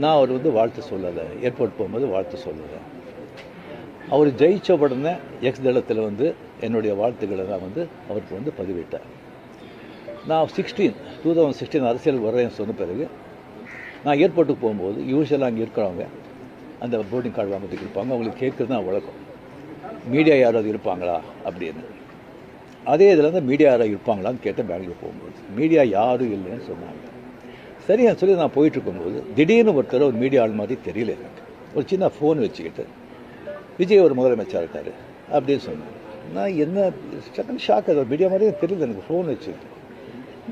நான் அவர் வந்து வாழ்த்து சொல்லலை, ஏர்போர்ட் போகும்போது வாழ்த்து சொல்லலை. அவர் ஜெயித்த உடனே எக்ஸ் தளத்தில் வந்து என்னுடைய வாழ்த்துக்களை தான் வந்து அவருக்கு வந்து பதிவிட்டார். நான் 2016 அரசியல் வர்றேன்னு சொன்ன பிறகு நான் ஏர்போர்ட்டுக்கு போகும்போது யூஸ்வலாக அங்கே இருக்கிறவங்க அந்த போர்டிங் கார்டு வாங்கிறதுக்கு இருப்பாங்க, அவங்களுக்கு கேட்குறது தான் வழக்கம், மீடியா யாராவது இருப்பாங்களா அப்படின்னு. அதே இதில் வந்து மீடியா யாராவது இருப்பாங்களான்னு கேட்டேன். பெங்களூர் போகும்போது மீடியா யாரும் இல்லைன்னு சொன்னாங்க. சரின்னு சொல்லி நான் போயிட்டுருக்கும்போது திடீர்னு ஒருத்தர் ஒரு மீடியா ஆள் மாதிரி தெரியல எனக்கு. ஒரு சின்ன ஃபோன் வச்சுக்கிட்டு விஜய் ஒரு முதலமைச்சர் இருக்கார் அப்படின்னு சொன்னேன். நான் என்ன செகண்ட் ஷாக், அது ஒரு மீடியா மாதிரியே தெரியல எனக்கு, ஃபோன் வச்சுக்கிட்டு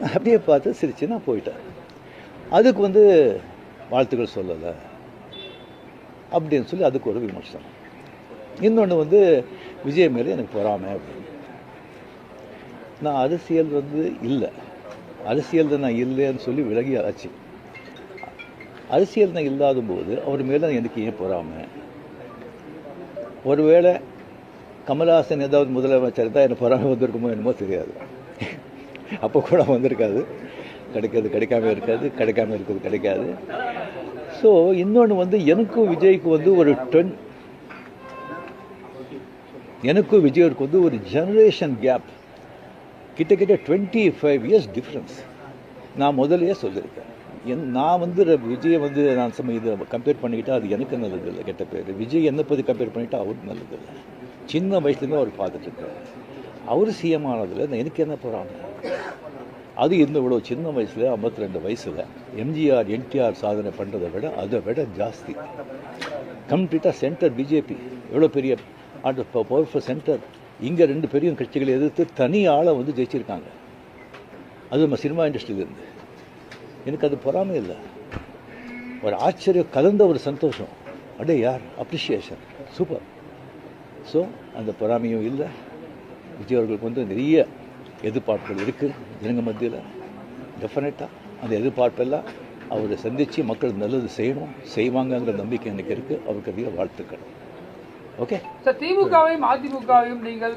நான் அப்படியே பார்த்து சிரிச்சு நான் போயிட்டேன். அதுக்கு வந்து வாழ்த்துக்கள் சொல்லலை அப்படின்னு சொல்லி அதுக்கு ஒரு விமர்சனம். இன்னொன்று வந்து விஜய் மேலே எனக்கு பொறாமை அப்படின்னு. நான் அரசியல் வந்து இல்லை, அரசியல் தான் நான் இல்லைன்னு சொல்லி விலகி ஆச்சு. அரசியல் தான் இல்லாத போது அவர் மேலே எனக்கு ஏன் பொறாமை? ஒருவேளை கமல்ஹாசன் ஏதாவது முதலமைச்சர் தான் எனக்கு பொறாமை வந்திருக்குமோ என்னமோ தெரியாது. அப்போ கூட வந்திருக்காது, கிடைக்காது கிடைக்காம இருக்காது, கிடைக்காம இருக்கிறது கிடைக்காது. ஸோ இன்னொன்று வந்து எனக்கும் விஜய்க்கு வந்து ஒரு எனக்கும் விஜய்க்கு வந்து ஒரு ஜெனரேஷன் கேப், கிட்டத்தட்ட 25 இயர்ஸ் டிஃப்ரென்ஸ். நான் முதலையே சொல்லியிருக்கேன். நான் வந்து விஜயை வந்து நான் இதை கம்பேர் பண்ணிக்கிட்டா அது எனக்கு நல்லது இல்லை, கெட்ட பேர். விஜய் என்னை பற்றி கம்பேர் பண்ணிவிட்டா அவருக்கு நல்லது இல்லை. சின்ன வயசுலேருந்து அவர் பார்த்துட்ருக்காரு. அவர் சிஎம் ஆனதில் எனக்கு என்ன போகிறாங்க? அது இன்னும் இவ்வளோ சின்ன வயசில் 52 வயசில் எம்ஜிஆர் என்டிஆர் சாதனை பண்ணுறதை விட அதை விட ஜாஸ்தி. கம்ப்ளீட்டாக சென்டர் பிஜேபி எவ்வளோ பெரிய பவர்ஃபுல் சென்டர். இங்கே 2 பெரிய கட்சிகளை எதிர்த்து தனி ஆளை வந்து ஜெயிச்சிருக்காங்க. அது நம்ம சினிமா இண்டஸ்ட்ரியிலேருந்து. எனக்கு அது பொறாமை இல்லை, ஒரு ஆச்சரியம் கலந்த ஒரு சந்தோஷம். அடே யார் அப்ரிஷியேஷன், சூப்பர். ஸோ அந்த பொறாமையும் இல்லை. விஜய் அவர்களுக்கு வந்து நிறைய எதிர்பார்ப்புகள் இருக்குது ஜனங்க மத்தியில். டெஃபினட்டாக அந்த எதிர்பார்ப்பெல்லாம் அவரை சந்தித்து மக்கள் நல்லது செய்யணும், செய்வாங்கங்கிற நம்பிக்கை எனக்கு இருக்குது. அவருக்கு அதிக வாழ்த்துக்கள். ஓகே சார், திமுகவையும் அதிமுகவையும் நீங்கள்